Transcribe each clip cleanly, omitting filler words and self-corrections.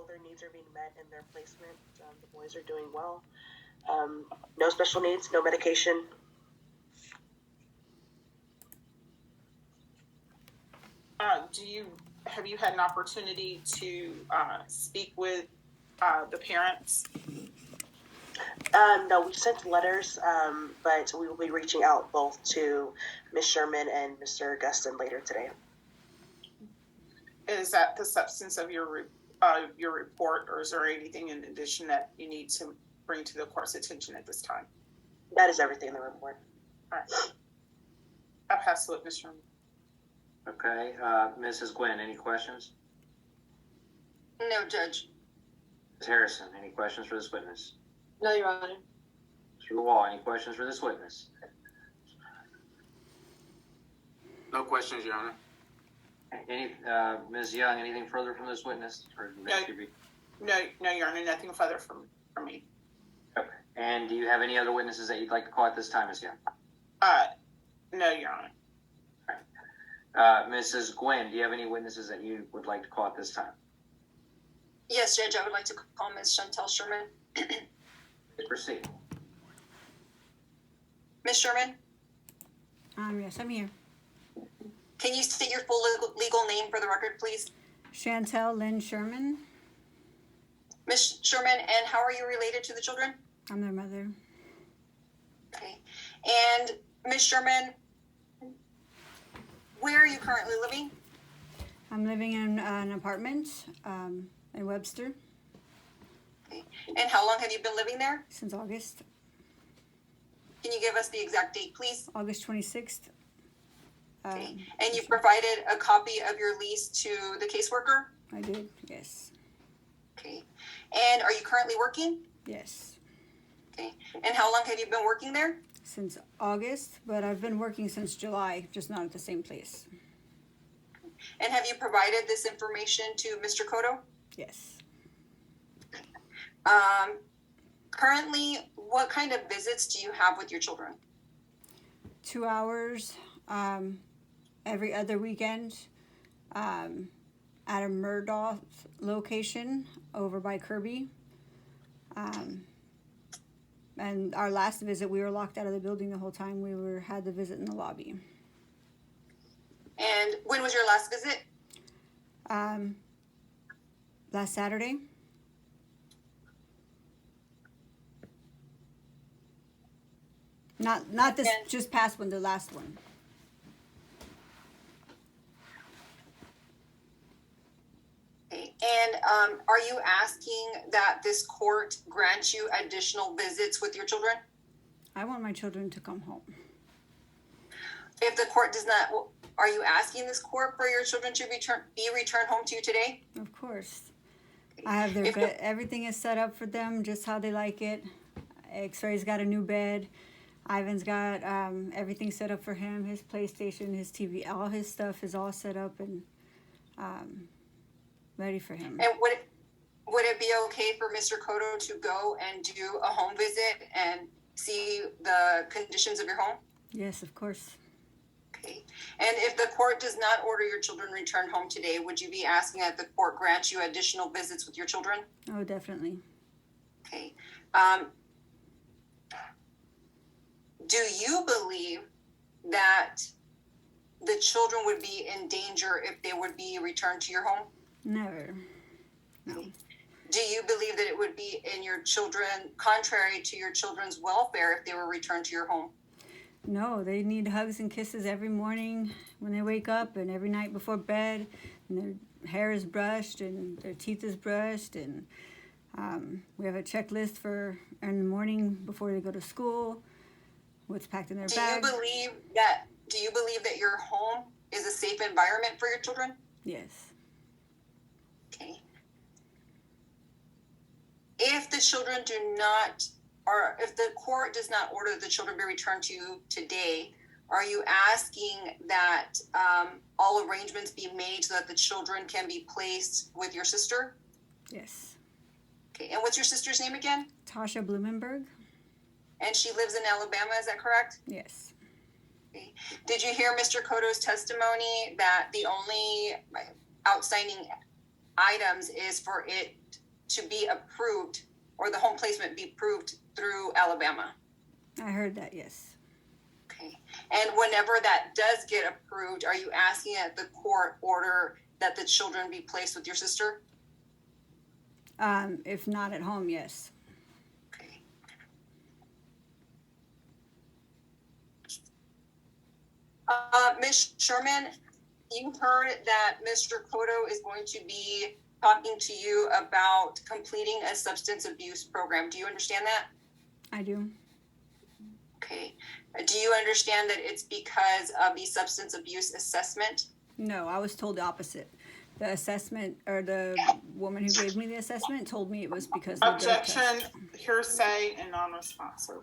all their needs are being met in their placement. The boys are doing well. No special needs, no medication. Have you had an opportunity to speak with the parents? No, we sent letters, but we will be reaching out both to Ms. Sherman and Mr. Guston later today. Is that the substance of your report, or is there anything in addition that you need to bring to the court's attention at this time? That is everything in the report. All right. I'll pass the witness room. Okay, Mrs. Gwynn, any questions? No, Judge. Ms. Harrison, any questions for this witness? No, Your Honor. Mr. Wall, any questions for this witness? No questions, Your Honor. Any, Ms. Young, anything further from this witness? Or No, Your Honor, nothing further from me. Okay. And do you have any other witnesses that you'd like to call at this time, Ms. Young? No, Your Honor. Mrs. Gwynn, do you have any witnesses that you would like to call at this time? Yes, Judge, I would like to call Ms. Chantel Sherman. Please proceed. Ms. Sherman, Yes, I'm here. can you state your full legal name for the record, please? Chantel Lynn Sherman. Ms. Sherman, and how are you related to the children? I'm their mother. Okay. And Ms. Sherman, where are you currently living? I'm living in an apartment in Webster Okay. And how long have you been living there? since August. Can you give us the exact date, please? August 26th. Okay. And you provided a copy of your lease to the caseworker? I did, yes. Okay. And are you currently working? Yes. Okay. And how long have you been working there? Since August, but I've been working since July, just not at the same place. And have you provided this information to Mr. Cotto? Yes. Currently, what kind of visits do you have with your children? 2 hours every other weekend at a Murdoch location over by Kirby. And our last visit, we were locked out of the building the whole time. We had the visit in the lobby. And when was your last visit? Last Saturday. Not this, just past one, the last one. Okay. And are you asking that this court grant you additional visits with your children? I want my children to come home. If the court does not, are you asking this court for your children to be returned home to you today? Of course. I have their bed. Everything is set up for them just how they like it. X-Ray's got a new bed. Ivan's got everything set up for him. His PlayStation, his TV, all his stuff is all set up and ready for him. And would it be okay for Mr. Cotto to go and do a home visit and see the conditions of your home? Yes, of course. Okay. And if the court does not order your children returned home today, would you be asking that the court grant you additional visits with your children? Oh, definitely. Okay. Do you believe that the children would be in danger if they would be returned to your home? Never. No. Do you believe that it would be in your children, contrary to your children's welfare, if they were returned to your home? No, they need hugs and kisses every morning when they wake up and every night before bed. And their hair is brushed and their teeth is brushed. And we have a checklist for in the morning before they go to school, what's packed in their bag. Do you believe that your home is a safe environment for your children? Yes. Okay. If the children do not, or if the court does not order the children be returned to you today, are you asking that all arrangements be made so that the children can be placed with your sister? Yes. Okay. And what's your sister's name again? Tasha Blumenberg. And she lives in Alabama, is that correct? Yes. Okay. Did you hear Mr. Cotto's testimony that the only outstanding items is for it to be approved, or the home placement be approved through Alabama. I heard that, yes. Okay. And whenever that does get approved, are you asking that the court order that the children be placed with your sister? If not at home, yes. Okay. Ms. Sherman, you heard that Mr. Cotto is going to be talking to you about completing a substance abuse program. Do you understand that? I do. Okay. Do you understand that it's because of the substance abuse assessment? No, I was told the opposite. The assessment, or the woman who gave me the assessment told me it was because of the drug Objection, test. hearsay, and non-responsive.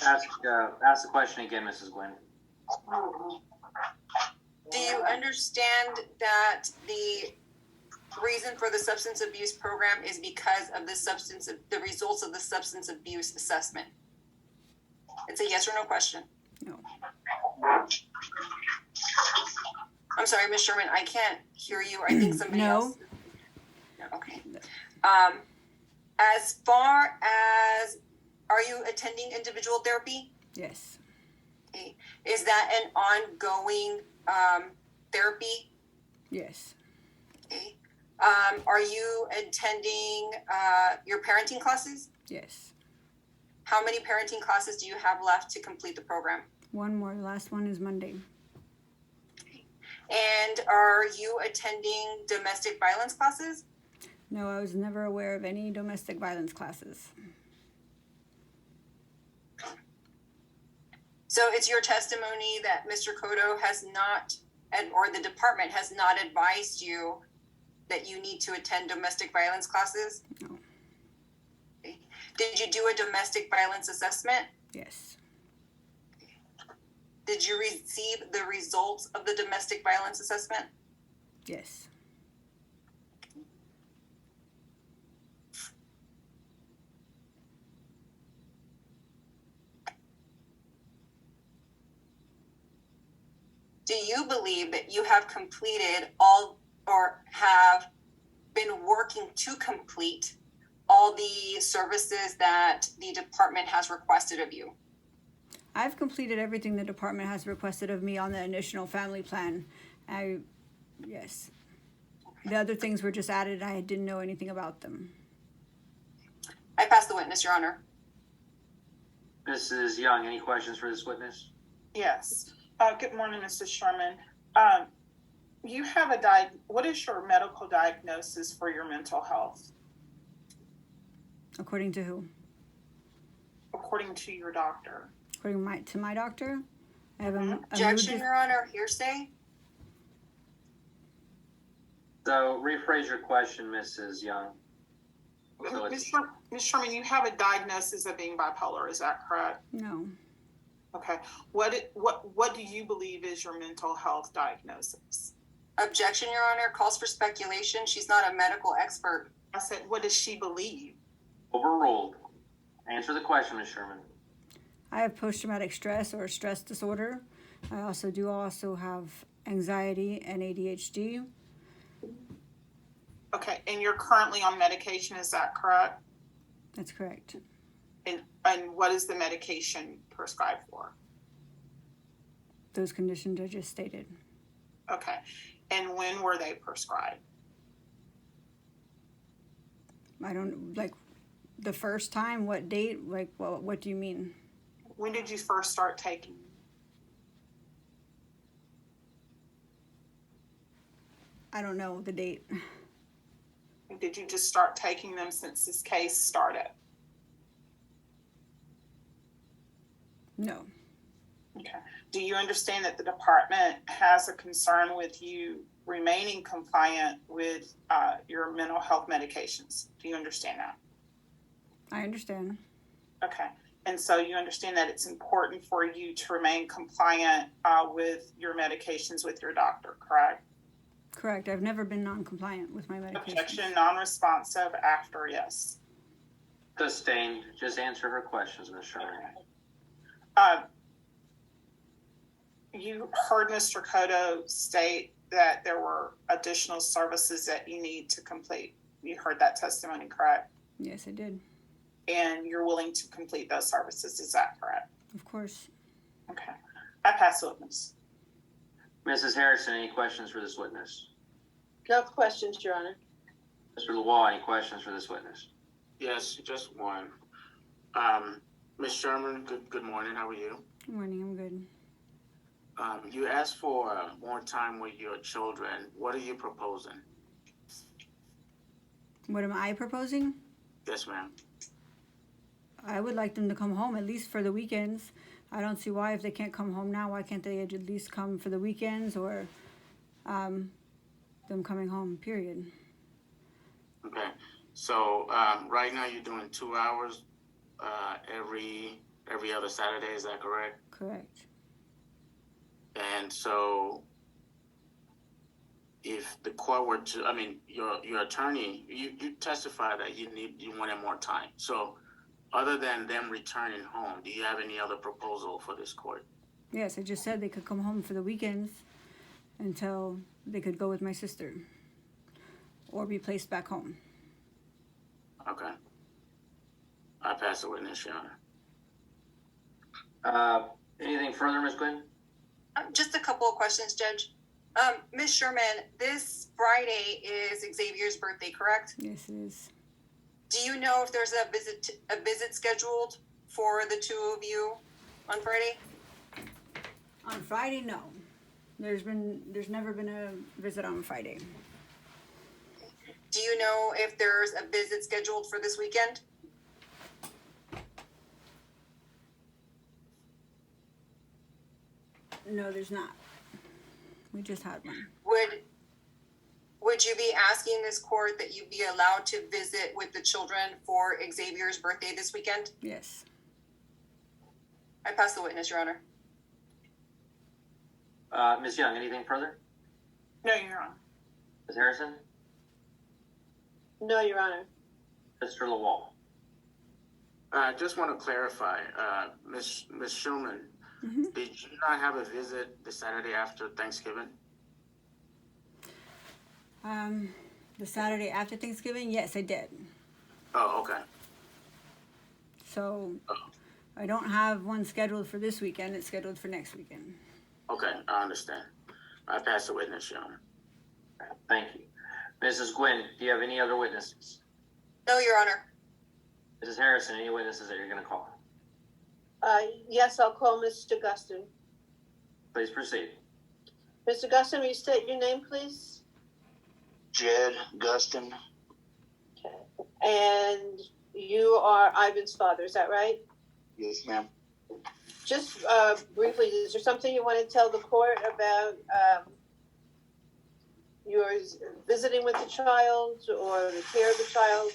Ask the question again, Mrs. Gwen. Do you understand that the reason for the substance abuse program is because of the results of the substance abuse assessment? It's a yes or no question. No. I'm sorry, Ms. Sherman, I can't hear you. I think somebody No. else. No, okay. As far as, are you attending individual therapy? Yes. Okay. Is that an ongoing therapy? Yes. Okay. Are you attending your parenting classes? Yes. How many parenting classes do you have left to complete the program? One more. The last one is Monday. And are you attending domestic violence classes? No, I was never aware of any domestic violence classes. So it's your testimony that Mr. Cotto has not, or the department has not advised you that you need to attend domestic violence classes? No. Okay. Did you do a domestic violence assessment? Yes. Did you receive the results of the domestic violence assessment? Yes. Do you believe that you have completed all, or have been working to complete all the services that the department has requested of you? I've completed everything the department has requested of me on the initial family plan. Yes. The other things were just added. I didn't know anything about them. I pass the witness, Your Honor. Mrs. Young, any questions for this witness? Yes. Good morning, Mrs. Sherman. You have what is your medical diagnosis for your mental health? According to who? According to your doctor. According to my doctor, I have a Objection, Your Honor. Hearsay. So rephrase your question, Mrs. Young. So Ms. Sherman, you have a diagnosis of being bipolar, is that correct? No. Okay. What do you believe is your mental health diagnosis? Objection, Your Honor. Calls for speculation. She's not a medical expert. I said, what does she believe? Overruled. Answer the question, Ms. Sherman. I have post-traumatic stress or stress disorder. I also have anxiety and ADHD. Okay, and you're currently on medication, is that correct? That's correct. And what is the medication prescribed for? Those conditions I just stated. Okay, and when were they prescribed? I don't, like, the first time, what date, like, what do you mean? When did you first start taking? I don't know the date. Did you just start taking them since this case started? No. Okay. Do you understand that the department has a concern with you remaining compliant with your mental health medications? Do you understand that? I understand. Okay. And so you understand that it's important for you to remain compliant with your medications with your doctor, correct? Correct. I've never been non-compliant with my medication. Objection, non-responsive, after yes. Sustained. Just answer her questions, Ms. Sherman. You heard Mr. Cotto state that there were additional services that you need to complete. You heard that testimony, correct? Yes, I did. And you're willing to complete those services, is that correct? Of course. Okay. I pass the witness. Mrs. Harrison, any questions for this witness? No questions, Your Honor. Mr. LaWall, any questions for this witness? Yes, just one. Ms. Sherman, good morning. How are you? Good morning, I'm good. You asked for more time with your children. What are you proposing? What am I proposing? Yes, ma'am. I would like them to come home at least for the weekends. I don't see why if they can't come home now, why can't they at least come for the weekends or them coming home, period. Okay. So right now you're doing 2 hours every other Saturday. Is that correct? Correct. And so if the court were to, I mean, your attorney, you testify that you wanted more time. So other than them returning home, do you have any other proposal for this court? Yes, I just said they could come home for the weekends until they could go with my sister or be placed back home. Okay. I pass the witness, Your Honor. Anything further, Ms. Quinn? Just a couple of questions, Judge. Ms. Sherman, this Friday is Xavier's birthday, correct? Yes, it is. Do you know if there's a visit scheduled for the two of you on Friday? On Friday, no. There's never been a visit on Friday. Do you know if there's a visit scheduled for this weekend? No, there's not. We just had one. Would you be asking this court that you be allowed to visit with the children for Xavier's birthday this weekend? Yes. I pass the witness, Your Honor. Ms. Young, anything further? No, Your Honor. Ms. Harrison? No, Your Honor. Mr. LaWall? I just want to clarify, Ms. Schumann, Mhm. did you not have a visit the Saturday after Thanksgiving? The Saturday after Thanksgiving, yes, I did. Oh, okay. So I don't have one scheduled for this weekend. It's scheduled for next weekend. Okay, I understand. I pass the witness, Your Honor. Thank you. Mrs. Gwynn, do you have any other witnesses? No, Your Honor. Mrs. Harrison, any witnesses that you're going to call? Yes, I'll call Mr. Guston. Please proceed. Mr. Guston, will you state your name, please? Jed Guston. Okay. And you are Ivan's father, is that right? Yes, ma'am. Just briefly, is there something you want to tell the court about your visiting with the child or the care of the child?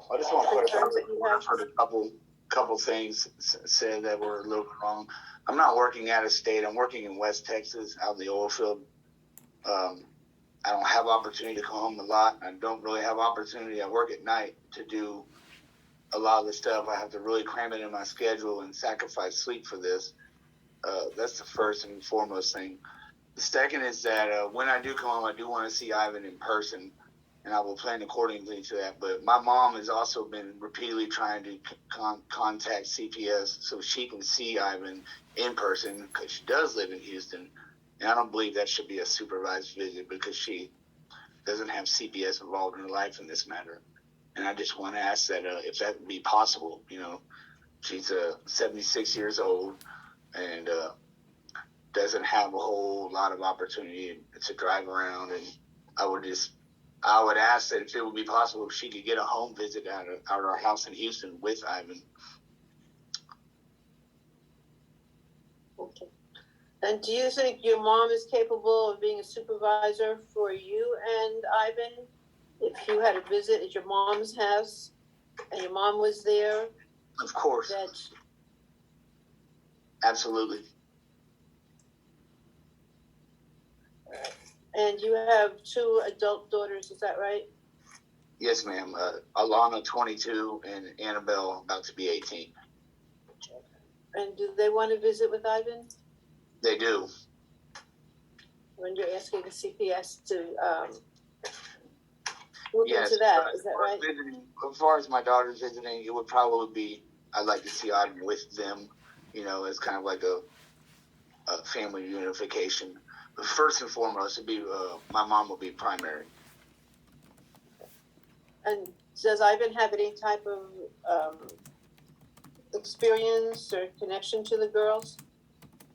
Or I just want to Concerns that you clarify. have? I've heard a couple things said that were a little bit wrong. I'm not working out of state. I'm working in West Texas, out in the oil field. I don't have opportunity to come home a lot. I don't really have opportunity. I work at night to do a lot of the stuff. I have to really cram it in my schedule and sacrifice sleep for this. That's the first and foremost thing. The second is that when I do come home, I do want to see Ivan in person, and I will plan accordingly to that. But my mom has also been repeatedly trying to contact CPS so she can see Ivan in person because she does live in Houston. And I don't believe that should be a supervised visit because she doesn't have CPS involved in her life in this matter. And I just want to ask that if that would be possible. You know, she's 76 years old and doesn't have a whole lot of opportunity to drive around. And I would ask that if it would be possible, if she could get a home visit out of our house in Houston with Ivan. okay. And do you think your mom is capable of being a supervisor for you and Ivan? If you had a visit at your mom's house and your mom was there, Of course, that absolutely. and you have 2 adult daughters, is that right? Yes, ma'am. Alana, 22, and Annabelle, about to be 18. And do they want to visit with Ivan? They do. when you're asking the CPS to look Yes, into that. but Is that right? as far as my daughter's visiting, it would probably be, I'd like to see Ivan with them, you know, as kind of like a family unification. But first and foremost, it'd be my mom will be primary. And does Ivan have any type of experience or connection to the girls?